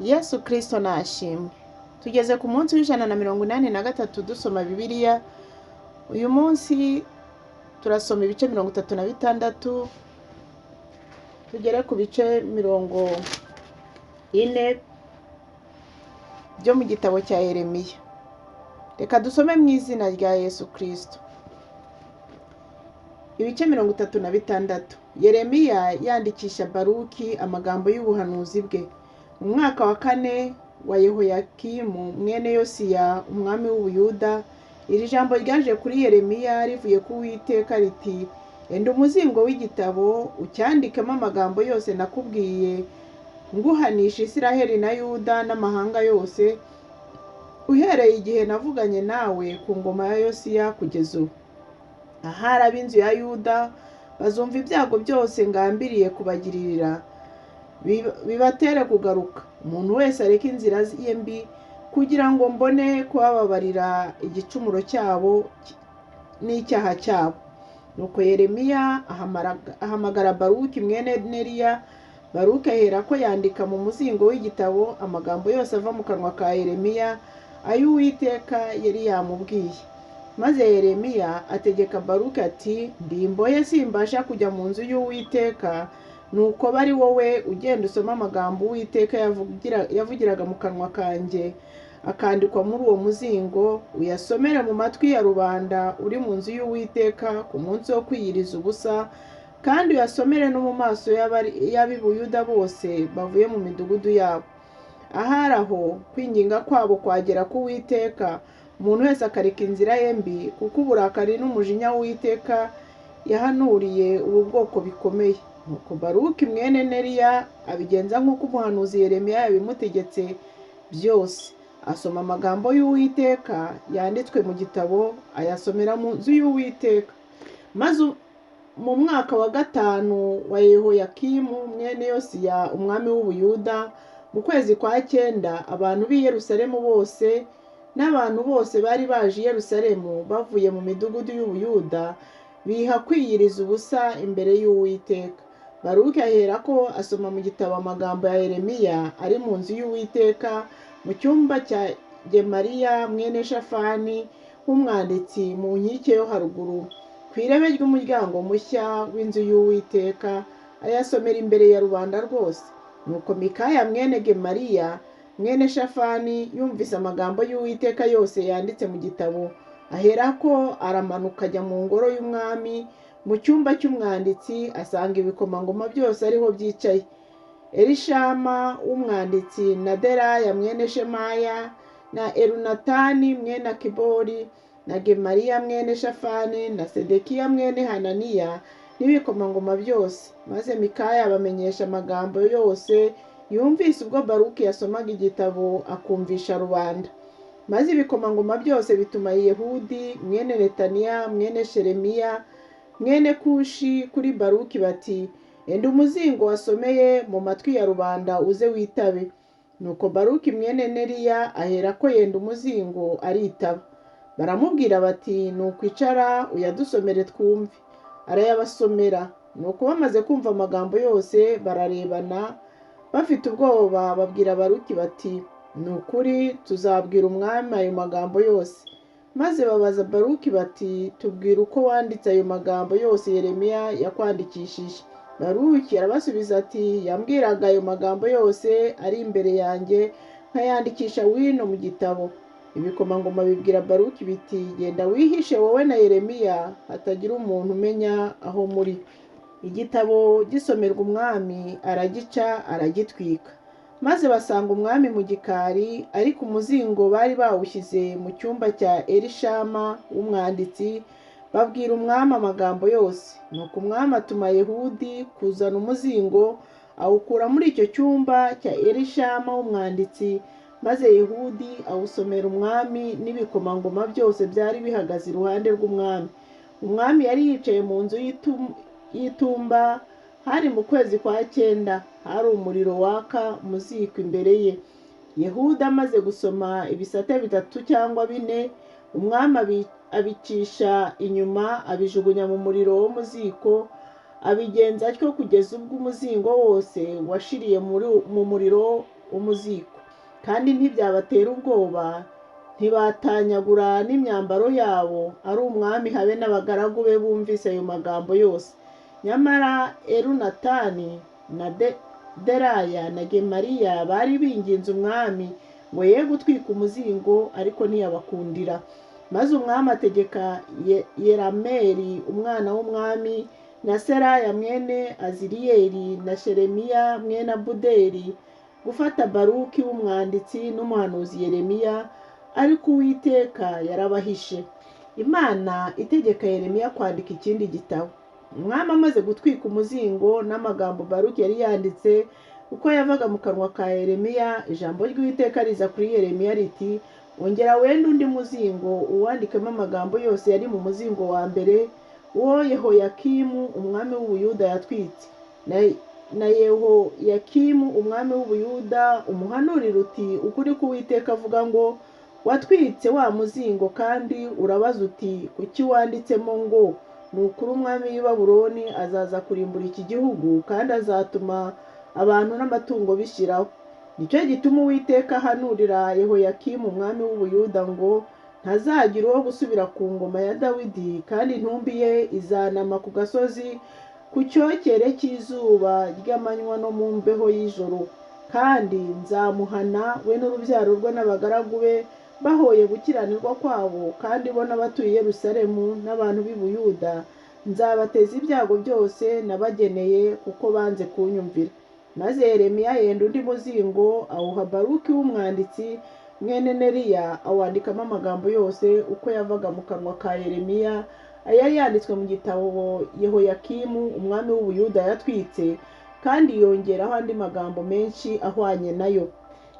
Yesu Kristo nashimwe. Tugeze ku munsi w'183 dusoma Bibiliya. Uyu munsi turasoma ibice 36 tugere ku bice 40 byo mu gitabo cya Yeremiya. Reka dusome mu izina rya Yesu Kristo. Ibice 36. Yeremiya yandikisha Baruki amagambo y'ubuhanuzi bwe. Mu mwaka wa 4 wa Yehoyakimu mwene Yosiya umwami w'Ubuyuda, iri jambo ryaje kuri Yeremiya rivuye ku Uwiteka riti: enda umuzingo w'igitabo ucyandikemo amagambo yose nakubwiye nguhanisha Isiraheli na Yuda n'amahanga yose, uhereye igihe navuganye nawe ku ngoma ya Yosiya kugeza ubu. Ahari ab'inzu ya Yuda bazumva ibyago byose ngambiriye kubagirira, bibatere kugaruka, umuntu wese areka inzira ye mbi, kugira ngo mbone kubabarira igicumuro cyabo n'icyaha cyabo. Nuko Yeremiya ahamagara Baruki mwene Neriya. Baruki ahera ko yandika mu muzingo w'igitabo amagambo yose ava mu kanwa ka Yeremiya, ayo Uwiteka yari yamubwiye. Maze Yeremiya ategeka Baruki ati: ndi imbohe simbasha kujya mu nzu y'Uwiteka, nuko bari wowe ugenda usoma amagambo Uwiteka yavugiraga mu kanwa kanjye akandikwa muri uwo muzingo, uyasomere mu matwi ya rubanda uri mu nzu y'Uwiteka ku munsi wo kwiyiriza ubusa, kandi uyasomere no mu maso y'ab'i Buyuda bose bavuye mu midugudu yabo. Ahari aho kwinginga kwabo kwagera ku Uwiteka, umuntu wese akareka inzira ye mbi, kuko uburakari n'umujinya w'Uwiteka yahanuriye ubu bwoko bikomeye. Nuko Baruki mwene Neriya abigenza nk'uko umuhanuzi Yeremiya yabimutegetse byose. Asoma amagambo y'Uwiteka yanditswe mu gitabo, ayasomera mu nzu y'Uwiteka. Maze mu mwaka wa 5 wa Yehoyakimu mwene Yosiya umwami w'Ubuyuda, mu kwezi kwa 9, abantu b'i Yerusalemu bose n'abantu bose bari baje i Yerusalemu bavuye mu midugudu y'Ubuyuda biha kwiyiriza ubusa imbere y'Uwiteka. Baruki ahera ko asoma mu gitabo amagambo ya Yeremiya ari mu nzu y'Uwiteka, mu cyumba cya Gemariya mwene Shafani w'umwanditsi mu nkike yo haruguru, ku irebe ry'umuryango mushya w'inzu y'Uwiteka, ayasomera imbere ya rubanda rwose. Nuko Mikaya mwene Gemariya mwene Shafani yumvise amagambo y'Uwiteka yose yanditse mu gitabo, ahera ko aramanuka ajya mu ngoro y'umwami mu cyumba cy'umwanditsi, asanga ibikomangoma byose ariho byicaye: Elishama w'umwanditsi na Delaya mwene Shemaya na Elunatani mwene Akibori na Gemariya mwene Shafani na Sedekiya mwene Hananiya n'ibikomangoma byose. Maze Mikaya abamenyesha amagambo yose yumvise ubwo Baruki yasomaga igitabo akumvisha rubanda. Maze ibikomangoma byose bituma Yehudi mwene Netaniya mwene Sheremiya mwene Kushi kuri Baruki bati: enda umuzingo wasomeye mu matwi ya rubanda uze witabe. Nuko Baruki mwene Neriya ahera ko yenda umuzingo aritaba. Baramubwira bati: nukwicara uyadusomere twumve. Arayabasomera. Nuko bamaze kumva amagambo yose bararebana bafite ubwoba, babwira Baruki bati: nukuri tuzabwira umwami ayo magambo yose. Maze babaza Baruki bati: tubwire uko wanditse ayo magambo yose Yeremiya yakwandikishije. Baruki arabasubiza ati: yambwiraga ayo magambo yose ari imbere yanjye, nkayandikisha wino mu gitabo. Ibikomangoma bibwira Baruki biti: genda wihishe wowe na Yeremiya, hatagira umuntu umenya aho muri. Igitabo gisomerwa umwami, aragica aragitwika. Maze basanga umwami mu gikari, ariko umuzingo bari bawushyize mu cyumba cya Elishama w'umwanditsi. Babwira umwami amagambo yose. Nuko umwami atuma Yehudi kuzana umuzingo, awukura muri icyo cyumba cya Elishama w'umwanditsi. Maze Yehudi awusomera umwami n'ibikomangoma byose byari bihagaze iruhande rw'umwami. Umwami yari yicaye mu nzu y'itumba. Hari mu kwezi kwa 9, hari umuriro waka mu ziko imbere ye. Yehudi amaze gusoma ibisate 3 cyangwa 4, umwami abicisha inyuma, abijugunya mu muriro wo mu ziko, abigenza atyo kugeza ubwo umuzingo wose washiriye mu muriro wo mu ziko. kandi ntibyabatera ubwoba, ntibatanyagura n'imyambaro yabo. Ari umwami habe n'abagaragu be bumvise ayo magambo yose. Nyamara Elunatani na Deraya na Gemariya bari binginze umwami ngo ye gutwika umuzingo, ariko ntiyabakundira. Maze umwami ategeka Yerameli umwana w'umwami na Seraya mwene Aziriyeli na Sheremiya mwene Abudeli gufata Baruki w'umwanditsi n'umuhanuzi Yeremiya, ariko Uwiteka yarabahishe. Imana itegeka Yeremiya kwandika ikindi gitabo. Umwami amaze gutwika umuzingo n'amagambo Baruki yari yanditse uko yavaga mu kanwa ka Yeremiya, ijambo ry'Uwiteka riza kuri Yeremiya riti, ongera wende undi muzingo uwandikemo amagambo yose yari mu muzingo wa mbere, uwo Yehoyakimu umwami w'Ubuyuda yatwitse. Na Yehoyakimu umwami w'Ubuyuda umuhanurira uti, ukuri k'Uwiteka avuga ngo, watwitse wa muzingo kandi urabaza uti, kuki wanditsemo ngo, ni ukuri umwami w'i Babuloni azaza kurimbura iki gihugu, kandi azatuma abantu n'amatungo bishiraho. Nicyo gituma Uwiteka ahanurira Yehoyakimu umwami w'Ubuyuda ngo, ntazagira uwo gusubira ku ngoma ya Dawidi, kandi intumbi ye izanama ku gasozi ku cyokere cy'izuba ry'amanywa no mu mbeho y'ijoro. Kandi nzamuhana we n'urubyaro rwe n'abagaragu be bahoye gukiranirwa kwabo, kandi bo n'abatuye i Yerusalemu n'abantu b'i Buyuda nzabateza ibyago byose nabageneye, kuko banze kunyumvira. Maze Yeremiya yenda undi muzingo awuha Baruki w'umwanditsi mwene Neriya, awandikamo amagambo yose uko yavaga mu kanwa ka Yeremiya, ayari yanditswe mu gitabo Yehoyakimu umwami w'Ubuyuda yatwitse, kandi yongeraho andi magambo menshi ahwanye nayo.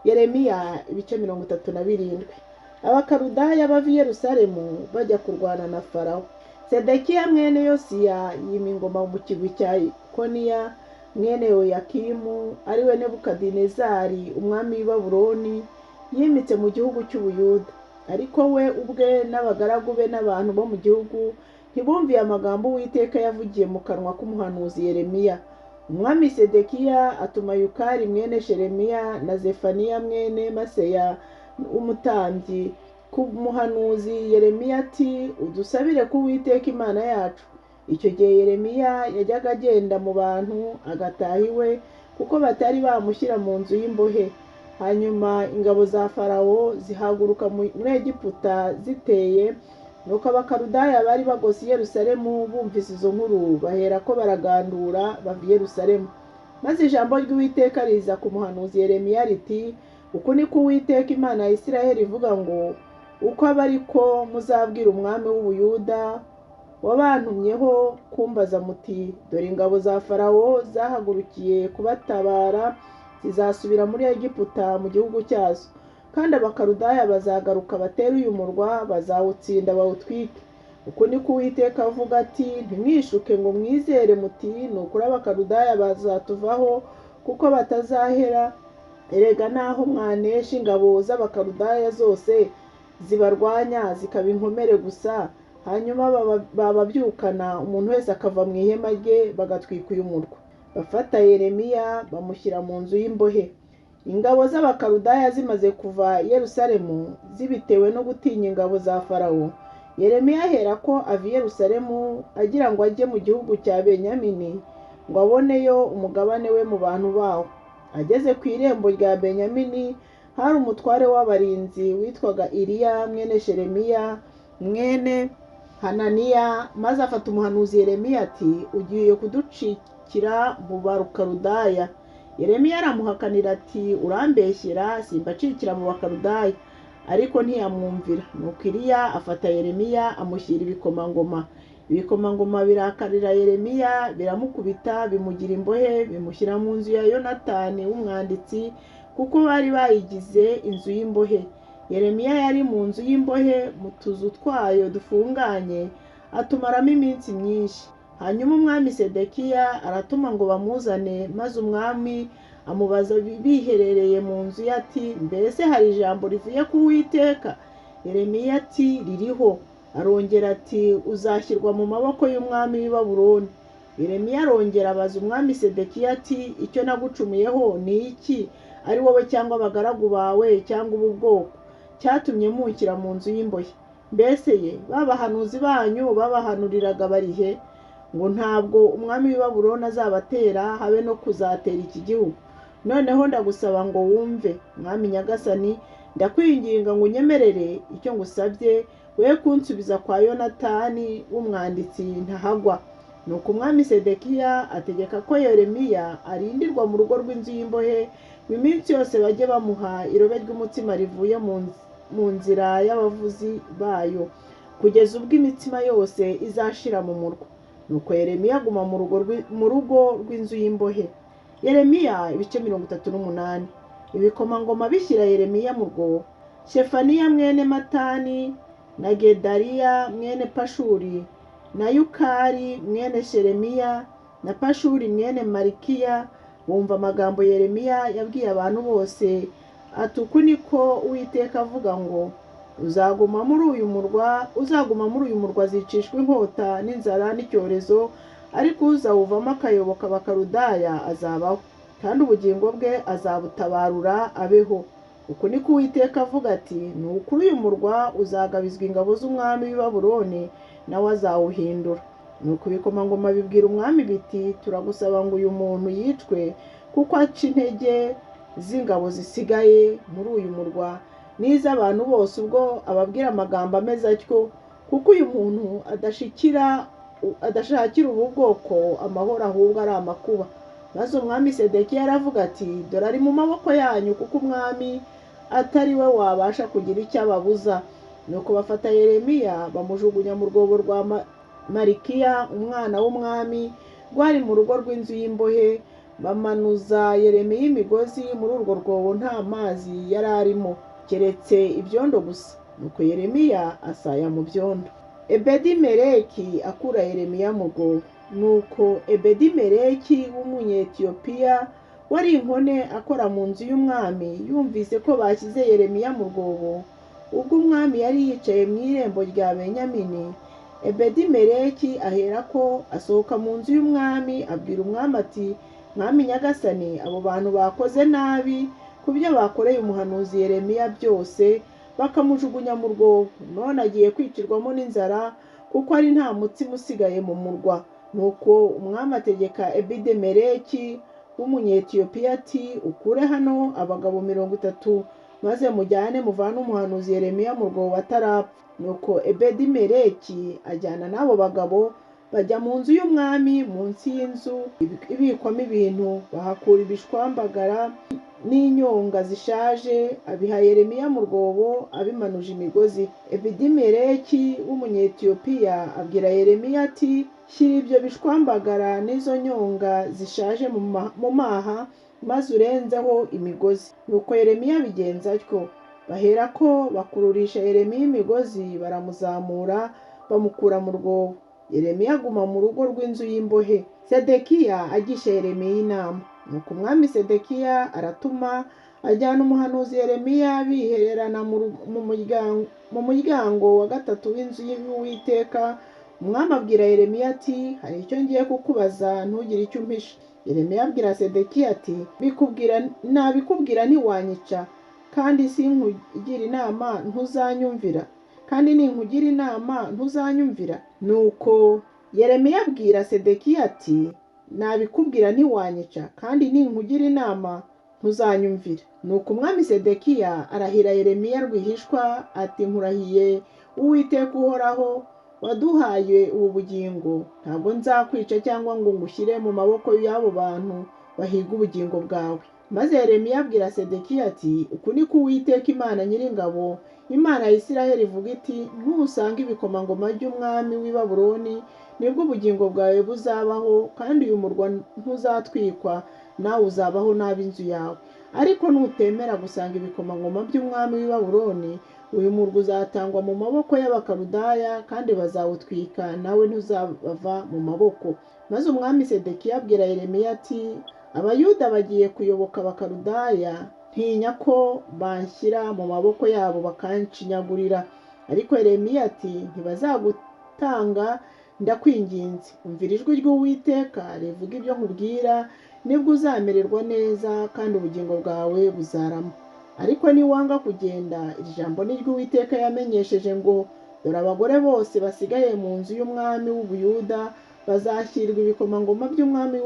Yeremiya ibice 37. Abakaludaya bava i Yerusalemu bajya kurwana na Farawo. Sedekiya mwene Yosiya yima ingoma mu kigwi cya Koniya mwene Yehoyakimu, ari we Nebukadinezari umwami w'i Babuloni yimitse mu gihugu cy'Ubuyuda. Ariko we ubwe n'abagaragu be n'abantu bo mu gihugu ntibumviye amagambo Uwiteka yavugiye mu kanwa k'umuhanuzi Yeremiya. Umwami Sedekiya atuma Yukari mwene Sheremiya na Zefaniya mwene Maseya umutambyi ku muhanuzi Yeremiya ati, udusabire ku Uwiteka Imana yacu. Icyo gihe Yeremiya yajyaga agenda mu bantu agataha iwe, kuko batari bamushyira mu nzu y'imbohe. Hanyuma ingabo za Farawo zihaguruka muri Egiputa ziteye, nuko abakaludaya bari bagose i Yerusalemu bumvise izo nkuru, bahera ko baragandura bava i Yerusalemu. Maze ijambo ry'Uwiteka riza ku muhanuzi Yeremiya riti, uku ni ko Uwiteka Imana ya Isirayeli ivuga ngo, uko aba ariko muzabwira umwami w'Ubuyuda wabantumyeho kumbaza muti, dore ingabo za Farawo zahagurukiye kubatabara, zizasubira muri Egiputa mu gihugu cyazo, kandi abakaludaya bazagaruka batere uyu murwa, bazawutsinda bawutwike. Uku ni ko Uwiteka avuga ati, ntimwishuke ngo mwizere muti, ni ukuri abakaludaya bazatuvaho, kuko batazahera. Erega naho mwanesha ingabo z'abakaludaya zose zibarwanya zikaba inkomere gusa, hanyuma bababyukana umuntu wese akava mu ihema rye, bagatwika uyu murwa. Bafata Yeremiya bamushyira mu nzu y'imbohe. Ingabo z'abakaludaya zimaze kuva i Yerusalemu zibitewe no gutinya ingabo za Farawo, Yeremiya ahera ko ava i Yerusalemu agira ngo ajye mu gihugu cya Benyamini, ngo aboneyo umugabane we mu bantu bawo. Ageze ku irembo rya Benyamini, hari umutware w'abarinzi witwaga Iriya mwene Sheremiya mwene Hananiya, maze afata umuhanuzi Yeremiya ati, ugiye kuducikira mu bakaludaya. Yeremiya aramuhakanira ati, urambeshyera, simbacikira mu bakaludaya. Ariko ntiyamwumvira. Nuko Iriya afata Yeremiya amushyira ibikomangoma. Ibikomangoma birakarira Yeremiya, biramukubita, bimugira imbohe, bimushyira mu nzu ya Yonatani w'umwanditsi, kuko bari bayigize inzu y'imbohe. Yeremiya yari mu nzu y'imbohe mu tuzu twayo dufunganye, atumaramo iminsi myinshi. Hanyuma umwami Sedekiya aratuma ngo bamuzane, maze umwami amubaza biherereye mu nzu ye ati, mbese hari ijambo rivuye ku Uwiteka? Yeremiya ati, ririho. Arongera ati, uzashyirwa mu maboko y'umwami w'i Babuloni. Yeremiya arongera abaza umwami Sedekiya ati, icyo nagucumuyeho ni iki? ari wowe cyangwa abagaragu bawe cyangwa ubu bwoko, cyatumye munshyira mu nzu y'imbohe? Mbese ye babahanuzi banyu babahanuriraga barihe ngo ntabwo umwami w'i Babuloni azabatera habe no kuzatera iki gihugu? Noneho ndagusaba ngo wumve, mwami nyagasani, ndakwinginga ngo unyemerere icyo ngusabye, we kunsubiza kwa Yonatani w'umwanditsi ntahagwa. Nuko umwami Sedekiya ategeka ko Yeremiya arindirwa mu rugo rw'inzu y'imbohe, iminsi yose bajye bamuha irobe ry'umutsima rivuye mu nzira y'abavuzi bayo, kugeza ubwo imitsima yose izashira mu murwa. Nuko Yeremiya aguma mu rugo rw'inzu y'imbohe. Yeremiya ibice 38. Ibikomangoma bishyira Yeremiya mu rwobo. Shefaniya mwene Matani na Gedaliya mwene Pashuri na Yukari mwene Sheremiya na Pashuri mwene Malikiya bumva amagambo Yeremiya yabwiye abantu bose, ati uku niko Uwiteka avuga ngo uzaguma muri uyu murwa azicishwa inkota n'inzara n'icyorezo, ariko uzawuvamo akayoboka Abakaludaya azabaho, kandi ubugingo bwe azabutabarura abeho. Uku niko Uwiteka avuga ati ni ukuri uyu murwa uzagabizwa ingabo z'umwami w'i Babuloni, nawe azawuhindura. Nuko ibikomangoma bibwira umwami biti, turagusaba ngo uyu muntu yicwe, kuko aca intege z'ingabo zisigaye muri uyu murwa n'iz'abantu bose ubwo ababwira amagambo ameze atyo, kuko uyu muntu adashakira ubu bwoko amahoro, ahubwo ari amakuba. Maze umwami Sedekiya aravuga ati dore ari mu maboko yanyu, kuko umwami atari we wabasha kugira icyo ababuza. Nuko bafata Yeremiya bamujugunya mu rwobo rwa Malikiya umwana w'umwami rwari mu rugo rw'inzu y'imbohe, bamanuza Yeremiya imigozi muri urwo rwobo, nta mazi yari arimo keretse ibyondo gusa. Nuko Yeremiya asaya mu byondo. Ebedimeleki akura Yeremiya mu rwobo. Nuko Ebedimeleki w'umunyetiyopiya wari inkone akora mu nzu y'umwami yumvise ko bashyize Yeremiya mu rwobo, ubwo umwami yari yicaye mu irembo rya Benyamini, Ebedimeleki aherako asohoka mu nzu y'umwami abwira umwami ati mwami nyagasani, abo bantu bakoze nabi ku byo bakoreye umuhanuzi Yeremiya byose, bakamujugunya mu rwobo. None agiye kwicirwamo n'inzara, kuko ari nta mutsima usigaye mu murwa. Nuko umwami ategeka Ebedimeleki w'umunyetiyopiya ati ukure hano abagabo 30, maze mujyane muvane umuhanuzi Yeremiya mu rwobo atarapfa. Nuko Ebedimeleki ajyana n'abo bagabo bajya mu nzu y'umwami munsi y'inzu ibikwamo ibintu, bahakura ibishwambagara n'inyonga zishaje, abiha Yeremiya mu rwobo abimanuje imigozi. Ebedimeleki w'umunyetiyopiya abwira Yeremiya ati shyira ibyo bishwambagara n'izo nyonga zishaje mu maha, maze urenzeho imigozi. Nuko Yeremiya abigenza atyo. Baherako bakururisha Yeremiya imigozi, baramuzamura bamukura mu rwobo. Yeremiya aguma mu rugo rw'inzu y'imbohe. Sedekiya agisha Yeremiya inama. Nuko umwami Sedekiya aratuma ajyana umuhanuzi Yeremiya bihererana mu muryango wa gatatu w'inzu y'Uwiteka. Umwami abwira Yeremiya ati hari icyo ngiye kukubaza, ntugire icyo umpisha. Yeremiya abwira Sedekiya ati nabikubwira ntiwanyica, kandi sinkugira inama ntuzanyumvira. Nuko Yeremiya abwira Sedekiya ati nabikubwira ntiwanyica, kandi ninkugira inama ntuzanyumvira. Nuko umwami Sedekiya arahira Yeremiya rwihishwa ati nkurahiye Uwiteka uhoraho waduhaye ubu bugingo, ntabwo nzakwica cyangwa ngo ngushyire mu maboko y'abo bantu bahiga ubugingo bwawe. Maze Yeremiya abwira Sedekiya ati uku niko Uwiteka Imana Nyiringabo, Imana ya Isiraheli ivuga iti nusanga ibikomangoma by'umwami w'i Babuloni, nibwo ubugingo bwawe buzabaho, kandi uyu murwa ntuzatwikwa, nawe uzabaho n'ab'inzu yawe. Ariko nutemera gusanga ibikomangoma by'umwami w'i Babuloni, uyu murwa uzatangwa mu maboko y'Abakaludaya, kandi bazawutwika, nawe ntuzabava mu maboko. Maze umwami Sedekiya abwira Yeremiya ati Abayuda bagiye kuyoboka Abakaludaya, ntinya ko banshyira mu maboko yabo bakanshinyagurira. Ariko Yeremiya ati ntibazagutanga, ndakwinginze umvira ijwi ry'Uwiteka rivuga ibyo nkubwira. nibwo uzamererwa neza kandi ubugingo bwawe buzarama. Ariko niwanga kugenda, iri jambo ni ryo Uwiteka yamenyesheje ngo, dore abagore bose basigaye mu nzu y'umwami w'Ubuyuda bazashyirwa ibikomangoma by'umwami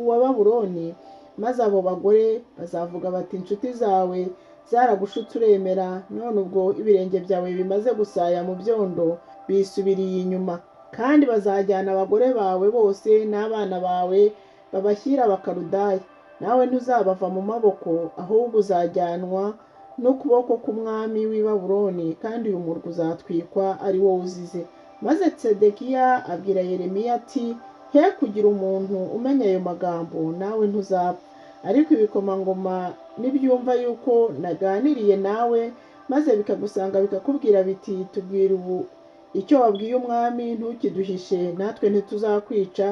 wa Babuloni, maze abo bagore bazavuga bati, inshuti zawe zaragushutse uremera, none ubwo ibirenge byawe bimaze gusaya mu byondo bisubiriye inyuma. Kandi bazajyana abagore bawe bose n'abana bawe babashyira Abakaludaya, nawe ntuzabava mu maboko, ahubwo uzajyanwa n'ukuboko k'umwami w'i Babuloni, kandi uyu murwa uzatwikwa ari wo uzize. Maze Sedekiya abwira Yeremiya ati, he kugira umuntu umenya ayo magambo, nawe ntuzapfa. Ariko ibikomangoma nibyumva yuko naganiriye nawe, maze bikagusanga bikakubwira biti, tubwire ubu icyo wabwiye umwami, ntukiduhishe, natwe ntituzakwica,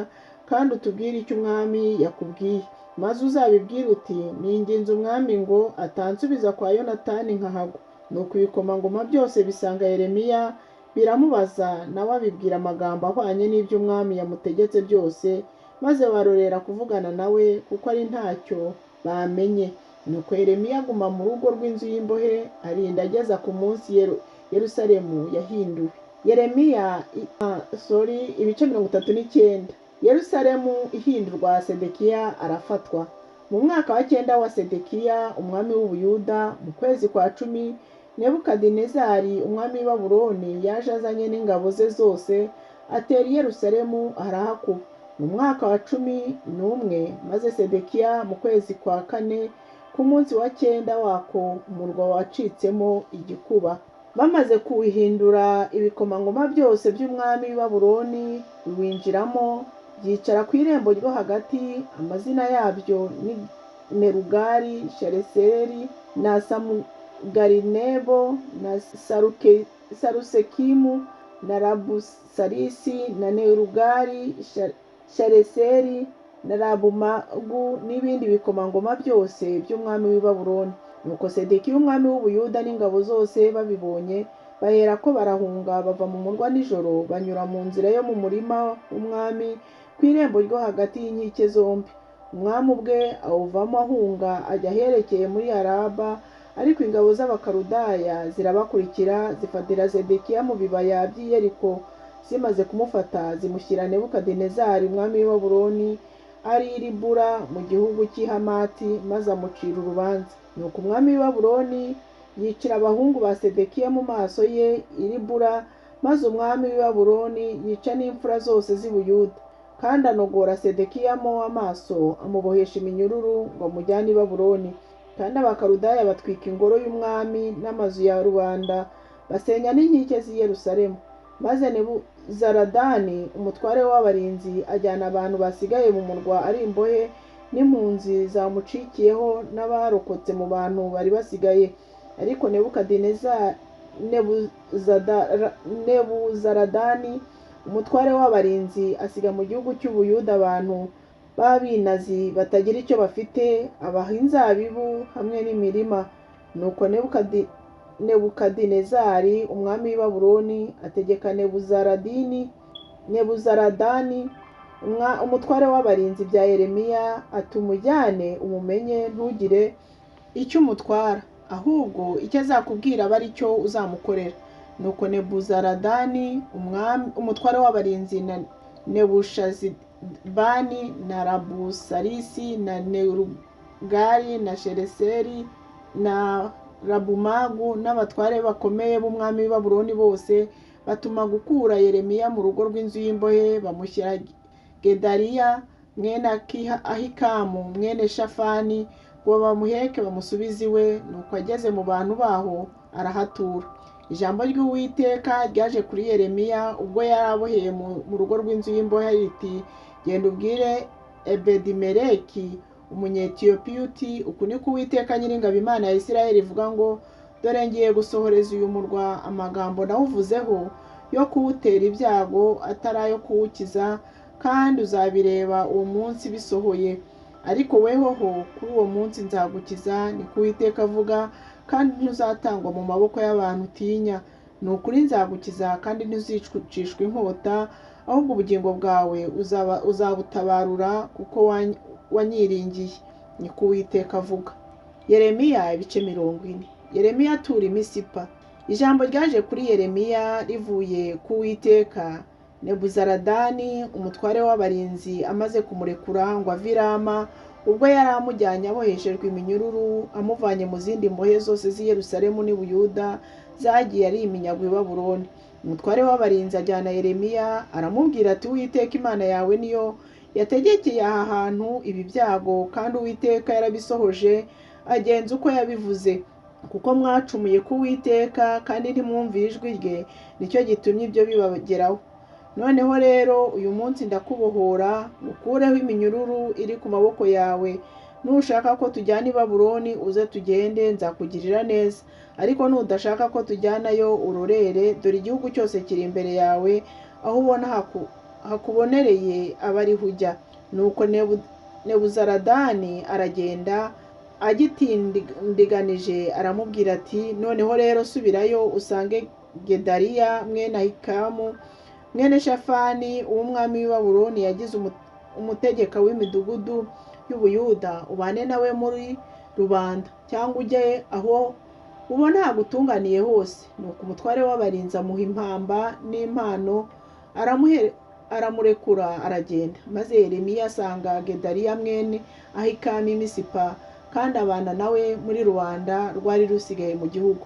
kandi utubwire icyo umwami yakubwiye. Maze uzabibwire uti, ninginze umwami ngo atansubiza kwa Yonatani nkahagwa. Nuko ibikomangoma byose bisanga Yeremiya biramubaza, nawe abibwira amagambo ahwanye n'ibyo umwami yamutegetse byose, maze barorera kuvugana nawe kuko ari ntacyo bamenye. Nuko Yeremiya aguma mu rugo rw'inzu y'imbohe arinda ageza ku munsi Yerusalemu yahinduwe. Yeremiya ibice 39. Yerusalemu ihindurwa, Sedekiya arafatwa. Mu mwaka wa 9 wa Sedekiya umwami w'Ubuyuda, mu kwezi kwa 10, Nebukadinezari umwami w'i Babuloni yaje azanye n'ingabo ze zose, atera i Yerusalemu arahakuba. Mu mwaka wa 11, maze Sedekiya mu kwezi kwa 4 ku munsi wa 9 wako, umurwa wacitsemo igikuba. Bamaze kuwihindura, ibikomangoma byose by'umwami w'i Babuloni biwinjiramo, byicara ku irembo ryo hagati. Amazina yabyo ni Nerugari, Shareseri na Samugarinebo na Sarusekimu na Rabusarisi na Nerugari, Shareseri na Rabumagu n'ibindi bikomangoma byose by'umwami w'i Babuloni. Nuko Sedekiya umwami w'Ubuyuda n'ingabo zose babibonye, baherako barahunga bava mu murwa nijoro, banyura mu nzira yo mu murima w'umwami ku irembo ryo hagati y'inkike zombi. Umwami ubwe awuvamo ahunga ajya aherekeye muri Araba, ariko ingabo z'Abakaludaya zirabakurikira, zifatira Sedekiya mu bibaya by'i Yeriko. Zimaze kumufata, zimushyira Nebukadinezari umwami w'i Babuloni ari i Ribula mu gihugu cy'i Hamati, maze amucira urubanza. Nuko umwami w'i Babuloni yicira abahungu ba Sedekiya mu maso ye i Ribula, maze umwami w'i Babuloni yica n'imfura zose z'i Buyuda, kandi anogora Sedekiya mo amaso, amubohesha iminyururu ngo amujyane i Babuloni. Kandi Abakaludaya batwika ingoro y'umwami n'amazu ya rubanda, basenya n'inkike z'i Yerusalemu. Maze Nebuzaradani umutware w'abarinzi ajyana abantu basigaye mu murwa ari imbohe n'impunzi zamucikiyeho n'abarokotse mu bantu bari basigaye. Ariko Nebuzaradani umutware w'abarinzi asiga mu gihugu cy'Ubuyuda abantu b'abinazi batagira icyo bafite, abaha inzabibu hamwe n'imirima. Nuko Nebukadinezari umwami w'i Babuloni ategeka Nebuzaradani umutware w'abarinzi bya Yeremiya ati, umujyane umumenye, ntugire icyo umutwara, ahubwo icyo azakubwira aba ari cyo uzamukorera. Nuko Nebuzaradani umutware w'abarinzi na Nebushazibani na Rabusarisi na Nerugari na Shareseri na Rabumagu n'abatware bakomeye b'umwami w'i Babuloni bose batuma gukura Yeremiya mu rugo rw'inzu y'imbohe, bamushyira Gedaliya mwene Ahikamu mwene Shafani ngo bamuheke bamusubize iwe. Nuko ageze mu bantu baho arahatura. Ijambo ry'Uwiteka ryaje kuri Yeremiya ubwo yari aboheye mu rugo rw'inzu y'imbohe riti, genda ubwire Ebedimeleki Umunyetiyopiya uti, uku niko Uwiteka Nyiringabo Imana ya Isirayeli ivuga ngo, dore ngiye gusohoreza uyu murwa amagambo nawuvuzeho yo kuwutera ibyago atari ayo kuwukiza, kandi uzabireba uwo munsi bisohoye. Ariko wehoho kuri uwo munsi nzagukiza, niko Uwiteka avuga, kandi ntuzatangwa mu maboko y'abantu utinya. Ni ukuri nzagukiza kandi ntuzicishwa inkota, ahubwo ubugingo bwawe uzabutabarura, wanyiringiye, niko Uwiteka avuga. Yeremiya ibice 40. Yeremiya atura i Misipa. Ijambo ryaje kuri Yeremiya rivuye ku Uwiteka. Nebuzaradani umutware w'abarinzi amaze kumurekura ngo ave i Rama, ubwo yari amujyanye aboheshejwe iminyururu, amuvanye mu zindi mbohe zose z'i Yerusalemu n'i Buyuda zagiye ari iminyago i Babuloni. Umutware w'abarinzi ajyana Yeremiya aramubwira ati, Uwiteka Imana yawe niyo yategekeye aha hantu ibi byago, kandi Uwiteka yarabisohoje agenza uko yabivuze, kuko mwacumuye ku Uwiteka kandi ntimwumvira ijwi rye, nicyo gitumye ibyo bibageraho. Noneho rero uyu munsi ndakubohora, ukureho iminyururu iri ku maboko yawe. Nushaka ko tujyana i Babuloni uze tugende, nzakugirira neza. Ariko nudashaka ko tujyanayo urorere, dore igihugu cyose kiri imbere yawe, aho ubona hakubonereye aba ariho ujya. Nuko Nebuzaradani aragenda agitindiganije, aramubwira ati, noneho rero subirayo usange Gedaliya mwene Ahikamu mwene Shafani uw'umwami w'i Babuloni yagize umutegeka w'imidugudu y'Ubuyuda, ubane nawe muri rubanda, cyangwa ujye aho ubona hagutunganiye hose. Nuko umutware w'abarinzi amuha impamba n'impano, aramurekura aragenda. Maze Yeremiya asanga Gedaliya mwene Ahikamu i Misipa, kandi abana nawe muri rubanda rwari rusigaye mu gihugu.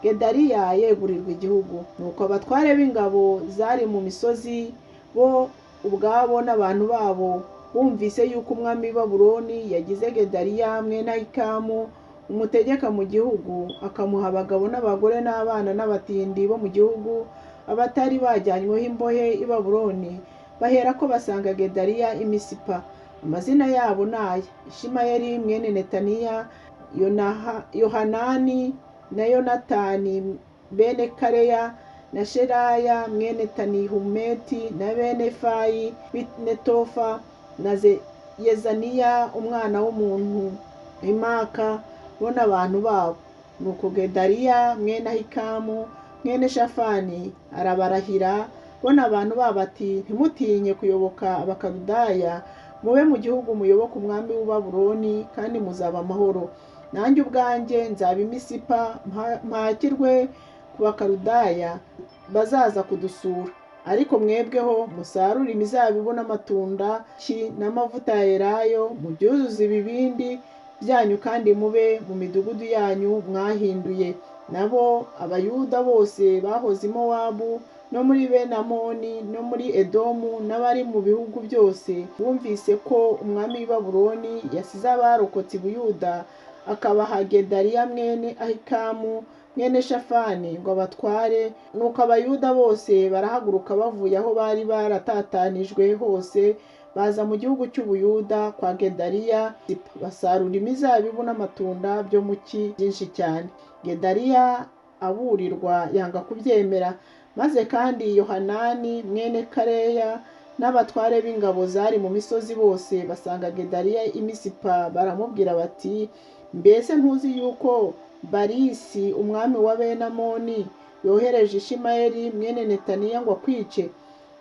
Gedaliya yegurirwa igihugu. Nuko abatware b'ingabo zari mu misozi bo ubwabo n'abantu babo bumvise yuko umwami w'i Babuloni yagize Gedaliya mwene Ahikamu umutegeka mu gihugu, akamuha abagabo n'abagore n'abana n'abatindi bo mu gihugu, abatari bajyanyweho imbohe i Babuloni, baherako basanga Gedaliya i Misipa. Amazina yabo ni aya: Ishimayeli mwene Netaniya, Yohanani na Yonatani bene Kareya, na Sheraya mwene Tanihumeti, na bene Fayi Netofa, na Yezaniya umwana w'umuntu Imaka bo n'abantu babo. Nuko Gedaliya mwene Ahikamu mwene Shafani arabarahira bo n'abantu babo ati, ntimutinye kuyoboka Abakaludaya, mube mu gihugu muyoboke umwami w'i Babuloni, kandi muzaba amahoro. Nanjye ubwanjye nzaba i Misipa, mpakirwe ku Bakaludaya bazaza kudusura. Ariko mwebweho musarure imizabibu n'amatunda n'amavuta ya elayo, mubyuzuze ibibindi byanyu, kandi mube mu midugudu yanyu mwahinduye. Nabo Abayuda bose bahoze i Mowabu no muri Benamoni no muri Edomu n'abari mu bihugu byose bumvise ko umwami w'i Babuloni yasize abarokotse i Buyuda, akabaha Gedaliya mwene Ahikamu mwene Shafani ngo abatware. Nuko Abayuda bose barahaguruka bavuye aho bari baratatanijwe hose, baza mu gihugu cy'Ubuyuda kwa Gedaliya, basarura imizabibu n'amatunda byo mu cyi byinshi cyane. Gedaliya aburirwa yanga kubyemera. Maze kandi Yohanani mwene Kareya n'abatware b'ingabo zari mu misozi bose basanga Gedaliya i Misipa, baramubwira bati, mbese ntuzi yuko Barisi umwami wa Benamoni yohereje Ishimayeli mwene Netaniya ngo akwice?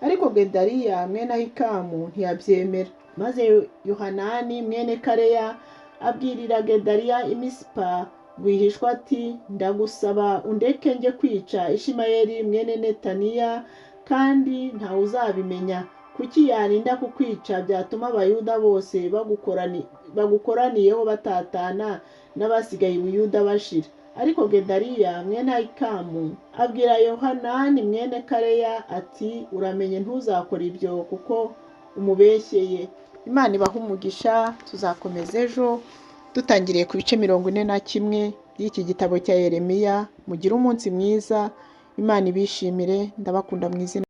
Ariko Gedaliya mwene Ahikamu ntiyabyemera. Maze Yohanani mwene Kareya abwirira Gedaliya i Misipa rwihishwa ati, ndagusaba undeke njye kwica Ishimayeli mwene Netaniya, kandi ntawe uzabimenya. Kuki yarinda kukwica byatuma Abayuda bose bagukoraniyeho batatana, n'abasigaye i Buyuda bashira? Ariko Gedaliya mwene Ahikamu abwira Yohanani mwene Kareya ati, uramenye ntuzakora ibyo, kuko umubeshyeye. Imana ibaha umugisha. Tuzakomeza ejo dutangiriye ku bice 41 by'iki gitabo cya Yeremiya. Mugire umunsi mwiza. Imana ibishimire. Ndabakunda mu izina